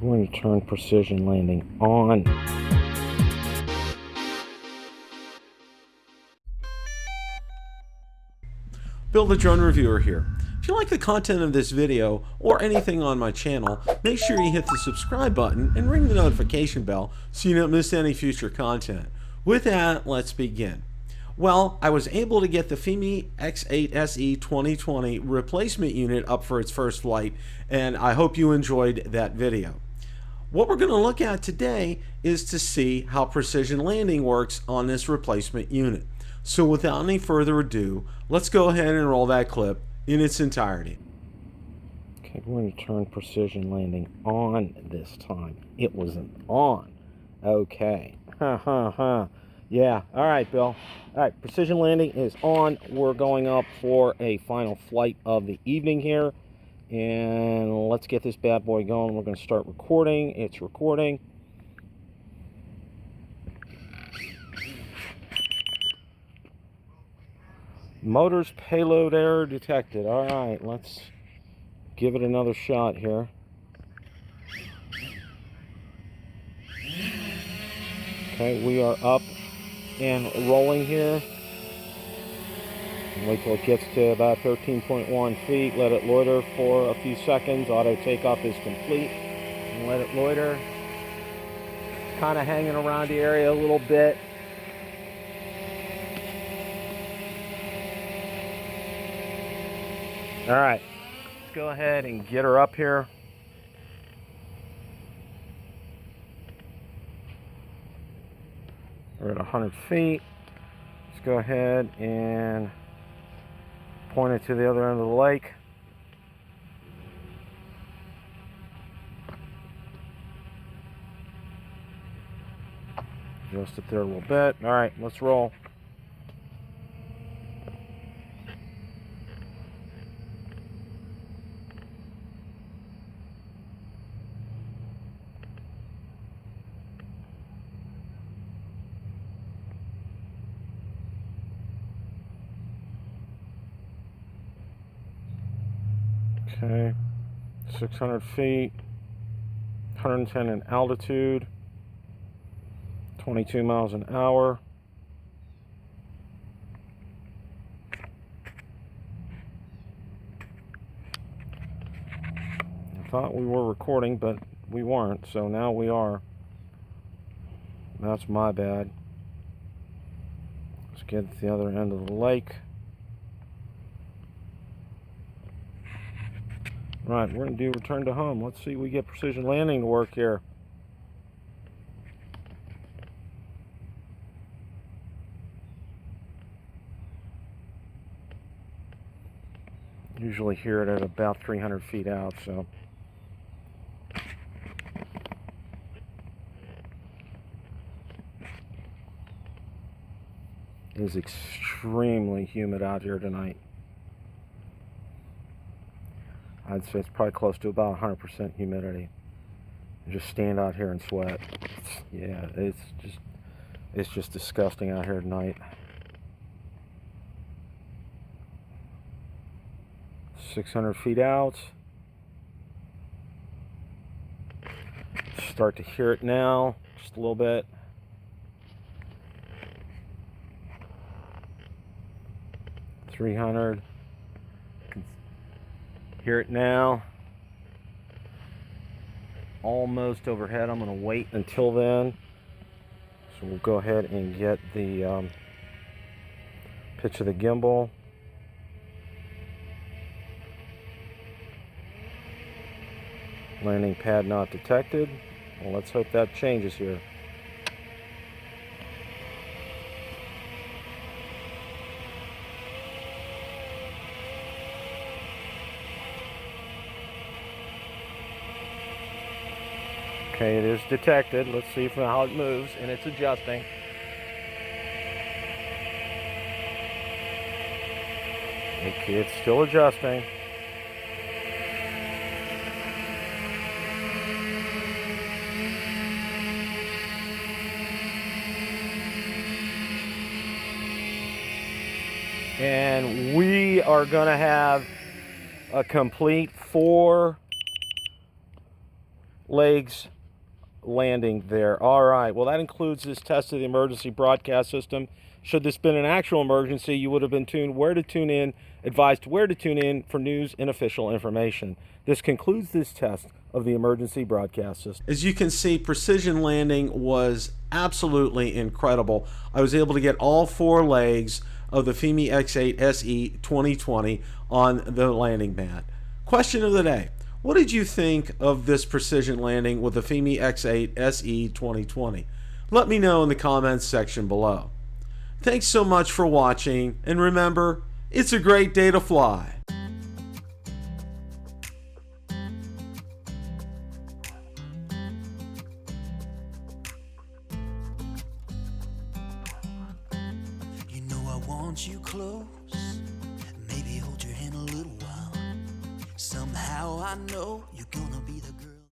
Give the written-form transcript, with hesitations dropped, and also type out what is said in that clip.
I'm going to turn precision landing on. Bill the Drone Reviewer here. If you like the content of this video or anything on my channel, make sure you hit the subscribe button and ring the notification bell so you don't miss any future content. With that, let's begin. Well, I was able to get the Fimi X8 SE 2020 replacement unit up for its first flight, and I hope you enjoyed that video. What we're going to look at today is to see how precision landing works on this replacement unit. So without any further ado, let's go ahead and roll that clip in its entirety. Okay, we're going to turn precision landing on this time. It wasn't on. Okay. Yeah. All right, Bill. All right, precision landing is on. We're going up for a final flight of the evening here. And let's get this bad boy going. We're going to start recording. It's recording. Motors payload error detected. All right, let's give it another shot here. Okay, we are up and rolling here. Wait till it gets to about 13.1 feet. Let it loiter for a few seconds. Auto takeoff is complete. And let it loiter. Kind of hanging around the area a little bit. All right, let's go ahead and get her up here. We're at 100 feet. Let's go ahead and point it to the other end of the lake. Adjust it there a little bit. All right, let's roll. Okay, 600 feet, 110 in altitude, 22 miles an hour. I thought we were recording, but we weren't, so now we are. That's my bad. Let's get to the other end of the lake. Right, we're going to do return to home. Let's see if we get precision landing to work here. Usually hear it at about 300 feet out, so. It is extremely humid out here tonight. I'd say it's probably close to about 100% humidity. You just stand out here and sweat. Yeah, it's just disgusting out here tonight. 600 feet out. Start to hear it now, just a little bit. $300. Hear it now. Almost overhead. I'm going to wait until then. So we'll go ahead and get the pitch of the gimbal. Landing pad not detected. Well, let's hope that changes here. Okay, it is detected. Let's see how it moves, and it's adjusting. It's still adjusting. And we are going to have a complete 4 legs landing there. All right, well, that includes this test of the emergency broadcast system. Should this been an actual emergency, you would have been advised where to tune in for news and official information. This concludes this test of the emergency broadcast system. As you can see, precision landing was absolutely incredible. I was able to get all 4 legs of the Fimi X8 SE 2020 on the landing mat. Question of the day: what did you think of this precision landing with the Fimi X8 SE 2020? Let me know in the comments section below. Thanks so much for watching, and remember, it's a great day to fly. You know I want you close, maybe hold your hand a little while. Somehow I know you're gonna be the girl.